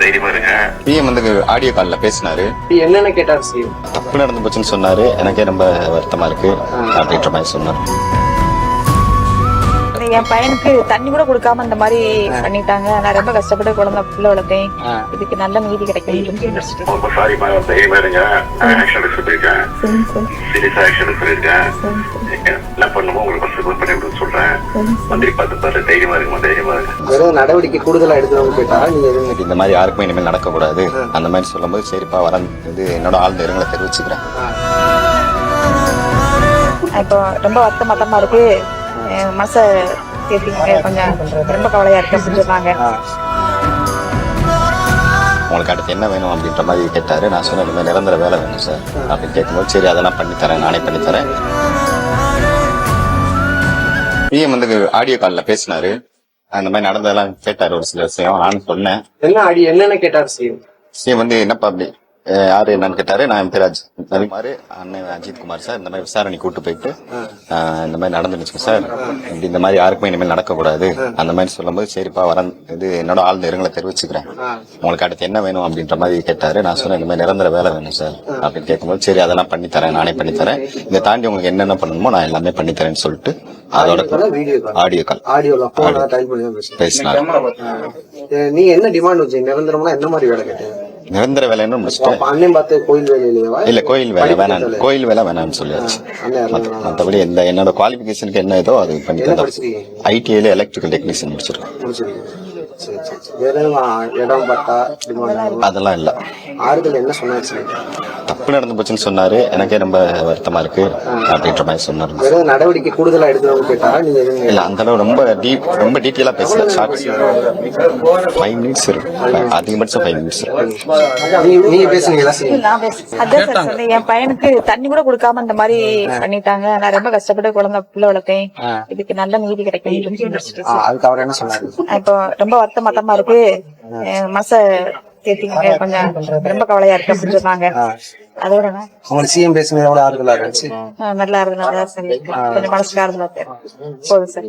தைரியமா இருங்க. பிஎம் வந்து ஆடியோ கால்ல பேசினாரு. என்னென்ன கேட்டாரு? சிஎம் தப்பு நடந்து போச்சுன்னு சொன்னாரு. எனக்கே ரொம்ப வருத்தமா இருக்கு அப்படின்ற மாதிரி சொன்னாரு. என் பையனுக்கு தண்ணி கூட கொடுக்காம இந்த மாதிரி பண்ணிட்டாங்க. நான் ரொம்ப கஷ்டப்பட்டு குழந்தை பிள்ளை வளர்த்தேன். இதுக்கு நல்ல நீதி கிடைக்கும். நடவடிக்கை கூடுதலா எடுத்து கேட்டா இந்த மாதிரி யாருக்குமே இனிமேல் நடக்கக்கூடாது அந்த மாதிரி சொல்லும் போது சரிப்பா வர என்னோட ஆழ்ந்த இரங்கலை தெரிவிச்சுக்கிறேன். இப்போ ரொம்ப வருத்தமா இருக்கு. மனச தேர்த்திங்க கொஞ்சம் ரொம்ப கவலையா இருக்கு அப்படின்னு சொன்னாங்க. உங்களுக்கு அடுத்து என்ன வேணும் அப்படின்ற மாதிரி கேட்டாரு. நான் சொன்னேன் இந்த மாதிரி நிரந்தர வேலை வேணும் சார் அப்படின்னு கேட்கும்போது சரி அதெல்லாம் பண்ணித்தரேன், நானே பண்ணித்தரேன். பிஎம் வந்து ஆடியோ கால்ல பேசினாரு. அந்த மாதிரி நடந்ததெல்லாம் கேட்டாரு. ஒரு சில விஷயம் நான் சொன்னேன். என்னென்ன கேட்டாரு? சிஎம் வந்து என்னப்பா அப்படி யாரு என்னன்னு கேட்டாரு. நான் என் பேர் அண்ணன் அஜித் குமார் சார். இந்த மாதிரி விசாரணை கூட்டு போயிட்டு இந்த மாதிரி நடந்துருச்சு சார், இப்படி இந்த மாதிரி யாருக்குமே இனிமேல் நடக்கக்கூடாது அந்த மாதிரி சொல்லும் போது சரிப்பா வர என்னோட ஆழ்ந்த இரங்கலை தெரிவிச்சுக்கிறேன். உங்களுக்கு அடுத்து என்ன வேணும் அப்படின்ற மாதிரி கேட்டாரு. நான் சொன்னேன் இந்த மாதிரி நிரந்தர வேலை வேணும் சார் அப்படின்னு கேட்கும்போது சரி அதெல்லாம் பண்ணித்தரேன், நானே பண்ணித்தரேன். இதை தாண்டி உங்களுக்கு என்னென்ன பண்ணணுமோ நான் எல்லாமே பண்ணித்தரேன்னு சொல்லிட்டு அதோட ஆடியோ கால் பேசினாரு. நீங்க என்ன டிமாண்ட் வச்சீங்க? நிரந்தரமா என்ன மாதிரி வேலை கேட்டீங்க? நிரந்தர வேலைன்னு முடிச்சுட்டேன். அண்ணன் பார்த்து கோயில் வேலையிலேயே இல்ல கோயில் வேலை வேணாம், கோயில் வேலை வேணாம்னு சொல்லியாச்சு. மற்றபடி என்னோட குவாலிபிகேஷனுக்கு என்ன ஏதோ அது பண்ணி தந்தோம். ஐடிஐல எலக்ட்ரிக்கல் டெக்னீஷியன் முடிச்சிருக்கேன். அதெல்லாம் இல்ல. ஆறுதல் என்ன சொன்னாரு? தப்பு நடந்து போச்சுன்னு சொன்னாரு. எனக்கே ரொம்ப வருத்தமா இருக்கு அப்படின்ற மாதிரி சொன்னாரு. நடவடிக்கை கூடுதலா எடுத்து கேட்டா இல்ல அந்த அளவு ரொம்ப டீட்டெயிலா பேசல. 5 மினிட்ஸ் இருக்கு, அதிகபட்சம் 5 மினிட்ஸ். நீங்க பேசுனீங்களா? என் பையனுக்கு தண்ணி கூட கொடுக்காம இந்த மாதிரி பண்ணிட்டாங்க. நான் ரொம்ப கஷ்டப்பட்டு குழந்தை பிள்ளை வளர்த்தேன். இதுக்கு நல்ல நீதி கிடைக்கும். அதுக்கு அவர் என்ன சொன்னாரு? இப்போ ரொம்ப வருத்தமா இருக்கு. மனச தேர்த்திங்க கொஞ்சம் ரொம்ப கவலையா இருக்கு அப்படின்னு சொன்னாங்க. அதோட உங்களுக்கு சிஎம் பேசுனது எவ்வளவு ஆறுதலா இருந்துச்சு? நல்லா இருந்தது. கொஞ்சம் மனசுக்கு ஆறுதலா போதும் சார்.